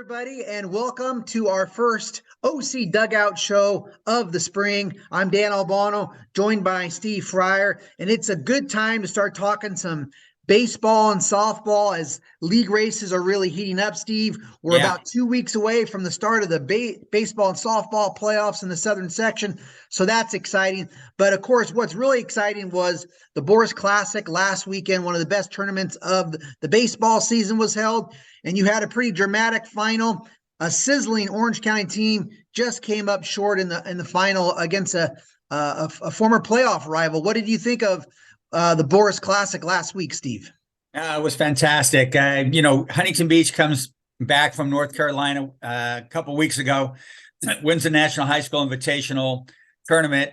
everybody, and welcome to our first O.C Dugout Show of the spring. I'm Dan Albano, joined by Steve Fryer, and it's a good time to start talking some baseball and softball as league races are really heating up, Steve. We're about 2 weeks away from the start of the baseball and softball playoffs in the Southern section, so that's exciting. But of course, what's really exciting was the Boras Classic last weekend. One of the best tournaments of the baseball season was held, and you had a pretty dramatic final. A sizzling Orange County team just came up short in the final against a former playoff rival. What did you think of the Boras Classic last week, Steve? It was fantastic. Huntington Beach comes back from North Carolina a couple weeks ago, wins the National High School Invitational Tournament,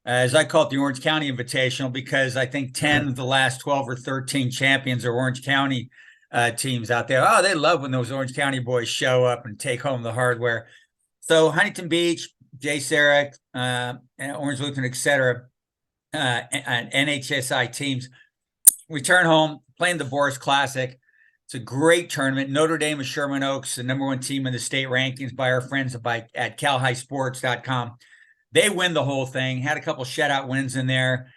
as I call it, the Orange County Invitational, because I think 10 of the last 12 or 13 champions are Orange County teams out there. Oh, they love when those Orange County boys show up and take home the hardware. So Huntington Beach, J. Sarah, Orange Lutheran, et cetera, and NHSI teams return home playing the Boras Classic. It's a great tournament. Notre Dame of Sherman Oaks, the #1 team in the state rankings by our friends at calhighsports.com. They win the whole thing. Had a couple shutout wins in there.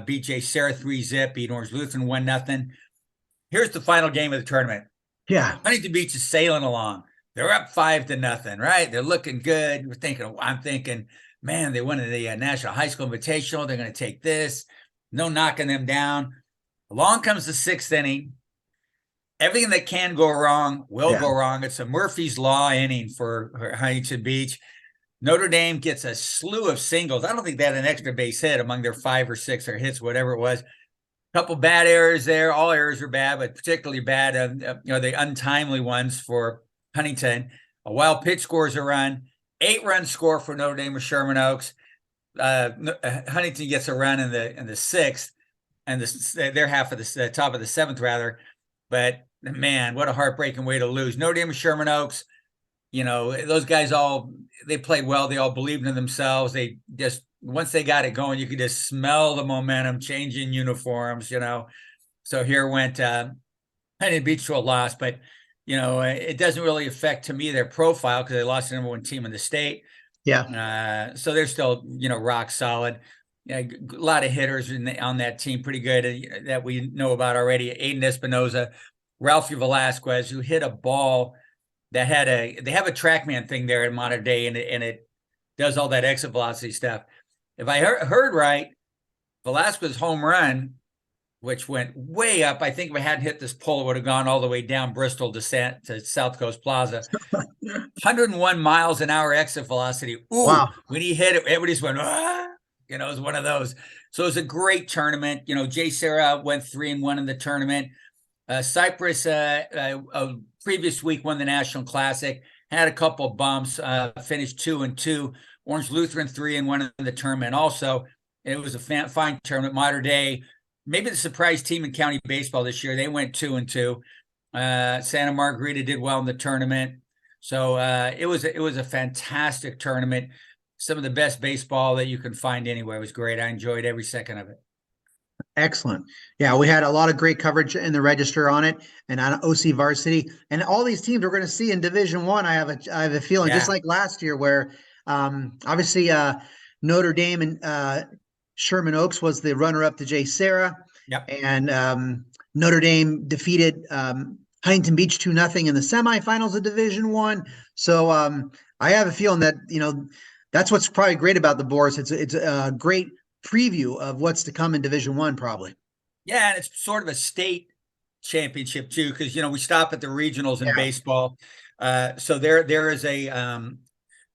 Beat J. Sarah 3-0, beat Orange Lutheran 1-0. Here's the final game of the tournament. Yeah. Huntington Beach is sailing along. They're up 5-0, right? They're looking good. I'm thinking, man, they won the National High School Invitational. They're going to take this. No knocking them down. Along comes the 6th inning. Everything that can go wrong will go wrong. It's a Murphy's Law inning for Huntington Beach. Notre Dame gets a slew of singles. I don't think they had an extra base hit among their 5 or 6 or hits, whatever it was. Couple bad errors there. All errors are bad, but particularly bad, the untimely ones for Huntington. A wild pitch scores a run. 8-run score for Notre Dame or Sherman Oaks. Huntington gets a run in the 6th, and their half of the top of the 7th, rather. But man, what a heartbreaking way to lose. Notre Dame or Sherman Oaks, those guys they played well. They all believed in themselves. They just, once they got it going, you could just smell the momentum, changing uniforms, So here went Huntington Beach to a loss, but, it doesn't really affect, to me, their profile because they lost the #1 team in the state. Yeah. So they're still, rock solid. A lot of hitters on that team, pretty good, that we know about already. Aiden Espinoza, Ralphie Velasquez, who hit a ball that they have a TrackMan thing there in modern day, and it does all that exit velocity stuff. If I heard right, Velasquez's home run, which went way up, I think if I hadn't hit this pole, it would have gone all the way down Bristol to South Coast Plaza. 101 miles an hour exit velocity. Ooh, wow. When he hit it, everybody's went, it was one of those. So it was a great tournament. J. Sarah went 3-1 in the tournament. Cypress, a previous week, won the National Classic, had a couple bumps, finished 2-2. Orange Lutheran 3-1 in the tournament. Also, it was a fine tournament. Modern Day, maybe the surprise team in county baseball this year. They went 2-2. Santa Margarita did well in the tournament. So it was a fantastic tournament. Some of the best baseball that you can find anywhere. It was great. I enjoyed every second of it. Excellent. Yeah, we had a lot of great coverage in the Register on it and on OC Varsity, and all these teams we're going to see in Division I. I have a feeling, just like last year, where obviously Notre Dame and Sherman Oaks was the runner-up to J. Sarah. Yep. And Notre Dame defeated Huntington Beach 2-0 in the semifinals of Division I. So I have a feeling that that's what's probably great about the Boras. It's a great preview of what's to come in Division I, probably. Yeah, and it's sort of a state championship too, because we stop at the regionals in baseball. So there is a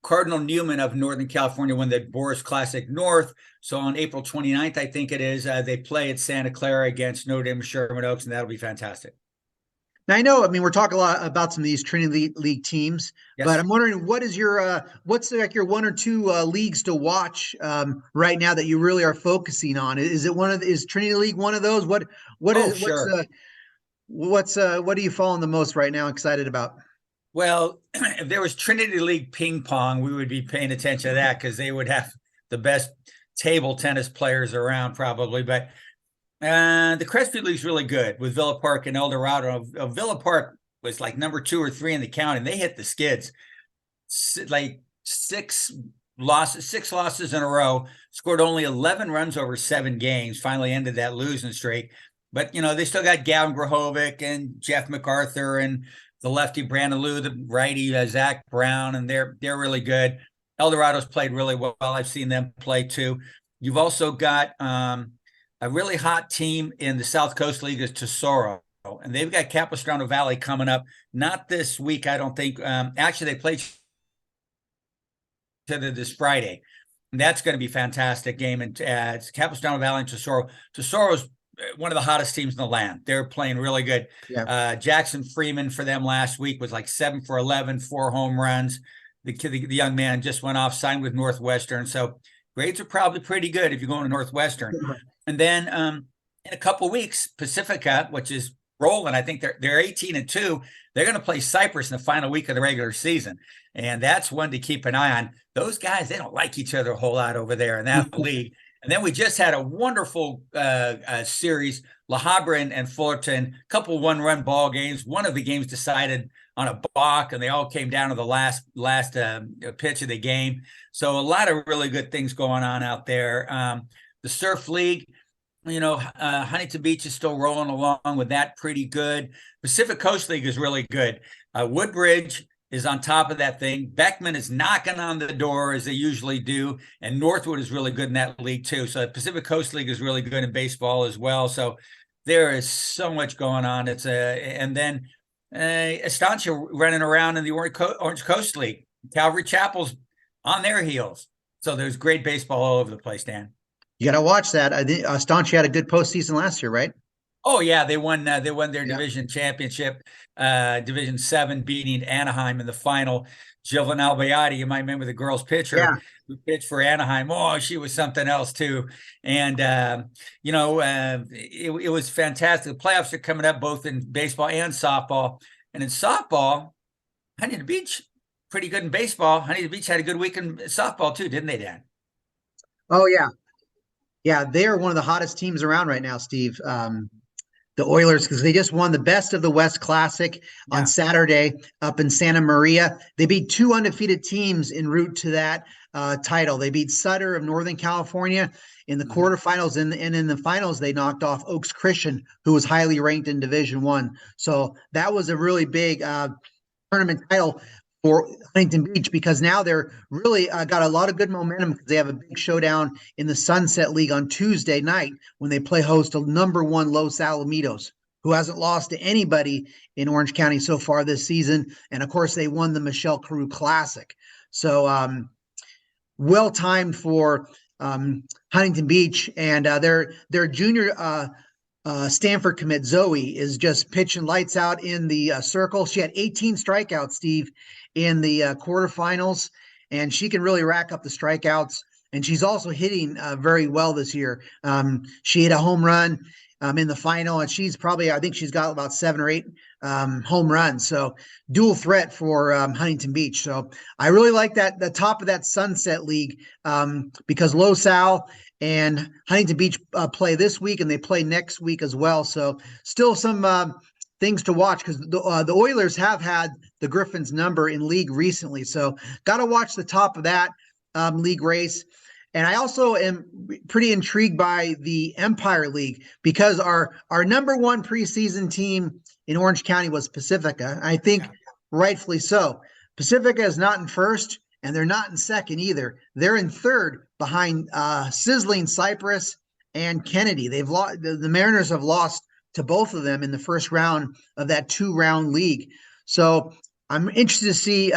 Cardinal Newman of Northern California won the Boras Classic North. So on April 29th, I think it is, they play at Santa Clara against Notre Dame Sherman Oaks, and that'll be fantastic. Now, I know, we're talking a lot about some of these Trinity League teams, but I'm wondering, what's like your 1 or 2 leagues to watch right now that you really are focusing on? Is Trinity League one of those? What are you following the most right now, excited about? Well, if there was Trinity League ping pong, we would be paying attention to that because they would have the best table tennis players around probably, but the Crestview League is really good with Villa Park and El Dorado. Villa Park was like number 2 or 3 in the county, and they hit the skids. Like six losses in a row, scored only 11 runs over 7 games, finally ended that losing streak. But, they still got Gavin Grahovic and Jeff MacArthur and the lefty Brandon Liu, the righty Zach Brown, and they're really good. Eldorado's played really well. I've seen them play too. You've also got a really hot team in the South Coast League is Tesoro, and they've got Capistrano Valley coming up. Not this week, I don't think. Actually, they play this Friday. And that's going to be a fantastic game. And it's Capistrano Valley and Tesoro. Tesoro's one of the hottest teams in the land. They're playing really good. Yeah. Jackson Freeman for them last week was like 7 for 11, 4 home runs. The young man just went off, signed with Northwestern. So grades are probably pretty good if you're going to Northwestern. And then in a couple of weeks, Pacifica, which is rolling, I think they're 18-2. They're going to play Cypress in the final week of the regular season. And that's one to keep an eye on. Those guys, they don't like each other a whole lot over there in that league. And then we just had a wonderful series, La Habra and Fullerton, a couple 1-run ball games. One of the games decided on a balk, and they all came down to the last pitch of the game. So a lot of really good things going on out there. The Surf League, Huntington Beach is still rolling along with that pretty good. Pacific Coast League is really good. Woodbridge is on top of that thing. Beckman is knocking on the door as they usually do, and Northwood is really good in that league too. So the Pacific Coast League is really good in baseball as well. So there is so much going on. And then Estancia running around in the Orange Coast League. Calvary Chapel's on their heels. So there's great baseball all over the place, Dan. You got to watch that. I think Estancia had a good postseason last year, right? Oh yeah, they won their division championship, Division 7, beating Anaheim in the final. Jillian Albayati, you might remember the girls pitcher who pitched for Anaheim. Oh, she was something else too. And it was fantastic. The playoffs are coming up both in baseball and softball. And in softball, Huntington Beach pretty good in baseball. Huntington Beach had a good week in softball too, didn't they, Dan? Oh yeah. Yeah, they are one of the hottest teams around right now, Steve. The Oilers, because they just won the Best of the West Classic on Saturday up in Santa Maria. They beat 2 undefeated teams en route to that title. They beat Sutter of Northern California in the quarterfinals, and in the finals, they knocked off Oaks Christian, who was highly ranked in Division I. So that was a really big tournament title for Huntington Beach, because now they're really got a lot of good momentum, because they have a big showdown in the Sunset League on Tuesday night when they play host to number 1 Los Alamitos, who hasn't lost to anybody in Orange County so far this season. And of course, they won the Michelle Carew Classic. So well timed for Huntington Beach, and their junior Stanford commit Zoe is just pitching lights out in the circle. She had 18 strikeouts, Steve, in the quarterfinals, and she can really rack up the strikeouts. And she's also hitting very well this year. She hit a home run in the final, and I think she's got about 7 or 8 home runs. So dual threat for Huntington Beach. So I really like the top of that Sunset League, because Los Al and Huntington Beach play this week, and they play next week as well. So still some things to watch, because the Oilers have had the Griffins number in league recently. So got to watch the top of that league race. And I also am pretty intrigued by the Empire League, because our number 1 preseason team in Orange County was Pacifica. I think rightfully so. Pacifica is not in first, and they're not in second either. They're in third behind sizzling Cypress and Kennedy. They've lost. The Mariners have lost to both of them in the first round of that 2-round league. So I'm interested to see.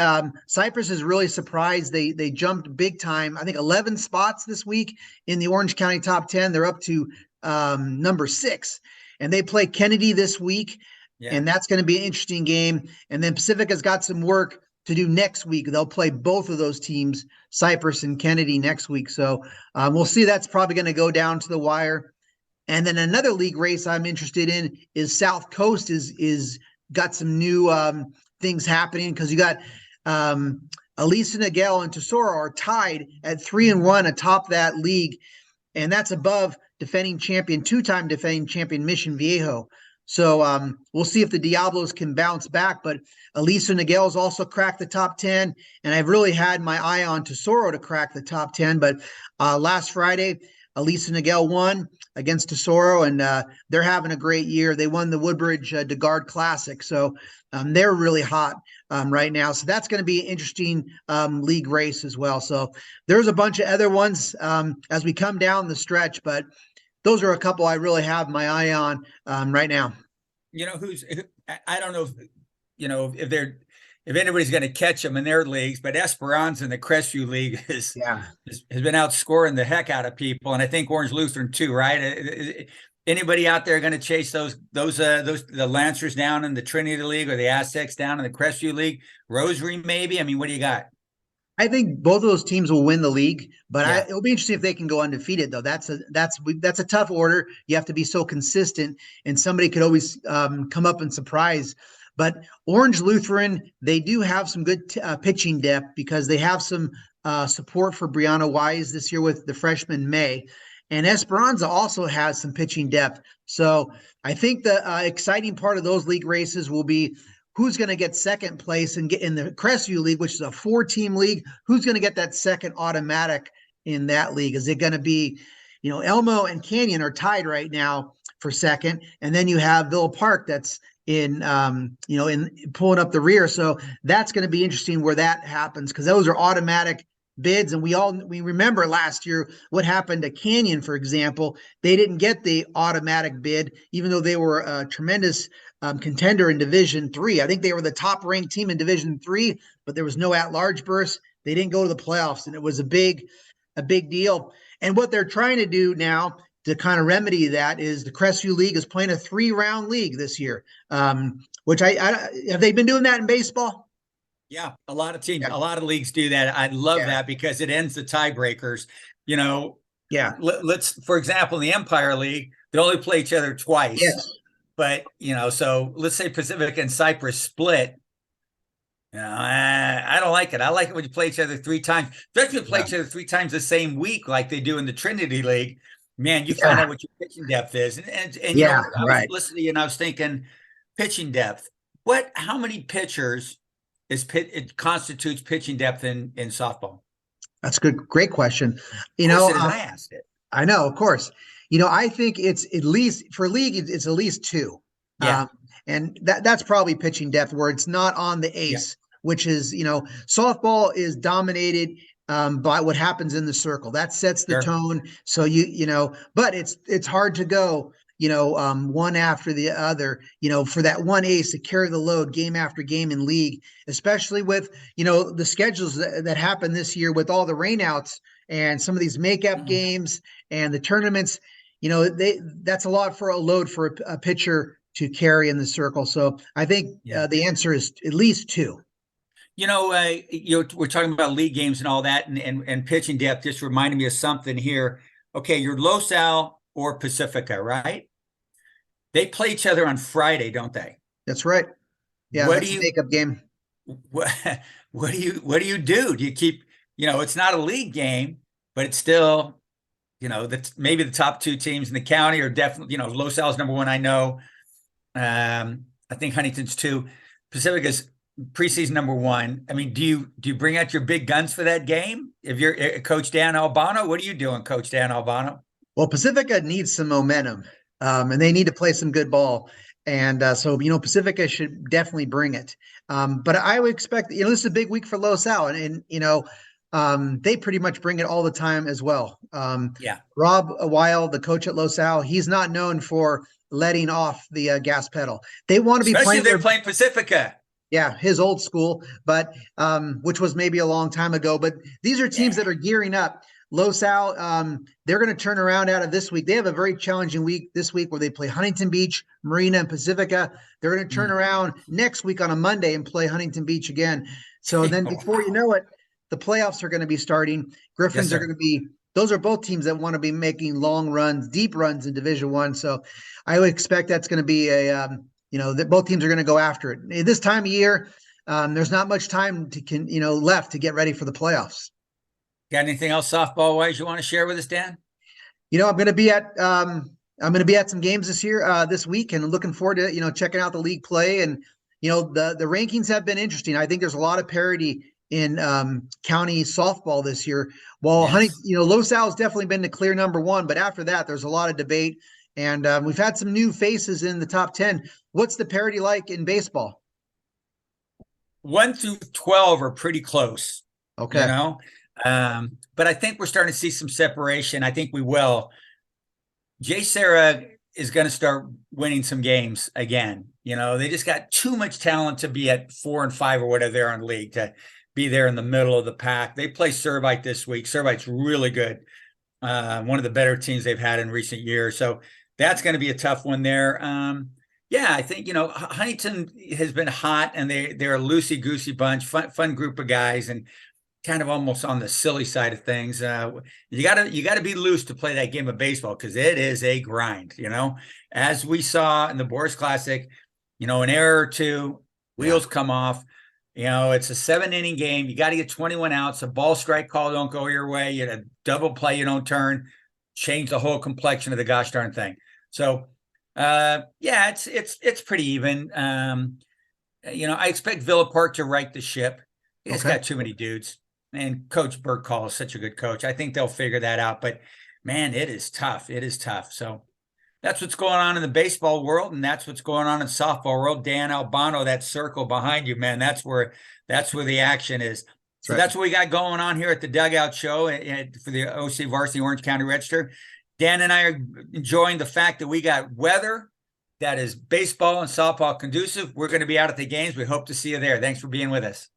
Cypress is really surprised. They jumped big time. I think 11 spots this week in the Orange County top 10. They're up to number 6, and they play Kennedy this week. Yeah. And that's going to be an interesting game. And then Pacifica's got some work to do next week. They'll play both of those teams, Cypress and Kennedy, next week. So we'll see. That's probably going to go down to the wire. And then another league race I'm interested in is South Coast is got some new things happening, because you got Elisa Nagel and Tesoro are tied at 3-1 atop that league, and that's above defending champion, 2-time defending champion Mission Viejo. So we'll see if the Diablos can bounce back. But Elisa Niguel's also cracked the top 10. And I've really had my eye on Tesoro to crack the top 10. But last Friday, Elisa Niguel won against Tesoro, and they're having a great year. They won the Woodbridge Dugout Classic. So they're really hot right now. So that's going to be an interesting league race as well. So there's a bunch of other ones as we come down the stretch, but those are a couple I really have my eye on right now. You know, I don't know if anybody's going to catch them in their leagues, but Esperanza in the Crestview League has been outscoring the heck out of people, and I think Orange Lutheran too, right? Anybody out there going to chase the Lancers down in the Trinity League or the Aztecs down in the Crestview League? Rosary, maybe? I mean, what do you got? I think both of those teams will win the league, but it'll be interesting if they can go undefeated. Though that's a tough order. You have to be so consistent, and somebody could always come up and surprise. But Orange Lutheran, they do have some good pitching depth because they have some support for Brianna Wise this year with the freshman May, and Esperanza also has some pitching depth. So I think the exciting part of those league races will be who's going to get second place and get in the Crestview League, which is a 4-team league. Who's going to get that second automatic in that league? Is it going to be, Elmo and Canyon are tied right now for second, and then you have Villa Park that's in pulling up the rear. So that's going to be interesting where that happens because those are automatic bids. And we remember last year what happened to Canyon, for example. They didn't get the automatic bid, even though they were a tremendous contender in Division III. I think they were the top ranked team in Division III, but there was no at-large berth. They didn't go to the playoffs, and it was a big deal. And what they're trying to do now to kind of remedy that is the Crestview League is playing a 3-round league this year, which I have they been doing that in baseball? Yeah, a lot of teams, a lot of leagues do that. I love that because it ends the tiebreakers. Let's, for example, in the Empire League, they only play each other twice. Yes. But, so let's say Pacific and Cypress split. I don't like it. I like it when you play each other 3 times. Especially when you play each other 3 times the same week like they do in the Trinity League. Man, you find out what your pitching depth is. And I was listening to you and I was thinking, pitching depth. How many pitchers it constitutes pitching depth in softball? That's a great question. I asked it. I know, of course. I think it's at least for league, it's at least 2. Yeah. And that's probably pitching depth where it's not on the ace, which is, softball is dominated by what happens in the circle. That sets the tone. So but it's hard to go, one after the other, for that one ace to carry the load game after game in league, especially with, the schedules that happened this year with all the rainouts and some of these makeup games and the tournaments. That's a lot for a load for a pitcher to carry in the circle. So I think the answer is at least 2. We're talking about league games and all that and pitching depth. Just reminded me of something here. Okay, you're Los Al or Pacifica, right? They play each other on Friday, don't they? That's right. Yeah, that's a makeup game. What do you do? Do you keep, it's not a league game, but it's still, maybe the top 2 teams in the county are definitely, Los Al's number 1, I know. I think Huntington's 2. Pacifica's preseason number 1. I mean, do you bring out your big guns for that game? If you're Coach Dan Albano, what are you doing, Coach Dan Albano? Well, Pacifica needs some momentum, and they need to play some good ball. And so, Pacifica should definitely bring it. But I would expect, this is a big week for Los Al, and they pretty much bring it all the time as well. Rob Weil, the coach at Los Al, he's not known for letting off the gas pedal. They want to be especially they're playing Pacifica. Yeah, his old school, but which was maybe a long time ago. But these are teams that are gearing up. Los Al, they're going to turn around out of this week. They have a very challenging week this week where they play Huntington Beach, Marina, and Pacifica. They're going to turn around next week on a Monday and play Huntington Beach again. So then before you know it, the playoffs are going to be starting. Griffins are going to be – those are both teams that want to be making long runs, deep runs in Division I. So I would expect that's going to be that both teams are going to go after it. This time of year, there's not much time left to get ready for the playoffs. Got anything else softball wise you want to share with us, Dan? I'm going to be at I'm going to be at some games this year, this week, and looking forward to checking out the league play. And the rankings have been interesting. I think there's a lot of parity in county softball this year. Well, Honey, Yes. Los Al's definitely been the clear number one, but after that, there's a lot of debate, and we've had some new faces in the top 10. What's the parity like in baseball? 1 through 12 are pretty close, Okay. but I think we're starting to see some separation. I think we will. Jay Sarah is going to start winning some games again. They just got too much talent to be at 4 and 5 or whatever they're in league, to be there in the middle of the pack. They play Servite this week. Servite's really good. One of the better teams they've had in recent years. So that's going to be a tough one there. Yeah, I think, Huntington has been hot, and they're a loosey-goosey bunch, fun group of guys, and kind of almost on the silly side of things. You gotta be loose to play that game of baseball, because it is a grind, as we saw in the Boras Classic, an error or two, wheels come off. It's a 7-inning game. You got to get 21 outs. A ball strike call don't go your way. You had a double play, you don't turn, change the whole complexion of the gosh darn thing. So yeah, it's pretty even. I expect Villa Park to right the ship. It's got too many dudes. And Coach Burkall is such a good coach. I think they'll figure that out. But man, it is tough. It is tough. So that's what's going on in the baseball world, and that's what's going on in softball world. Dan Albano, that circle behind you, man, that's where the action is. So that's what we got going on here at the Dugout Show for the OC Varsity Orange County Register. Dan and I are enjoying the fact that we got weather that is baseball and softball conducive. We're going to be out at the games. We hope to see you there. Thanks for being with us.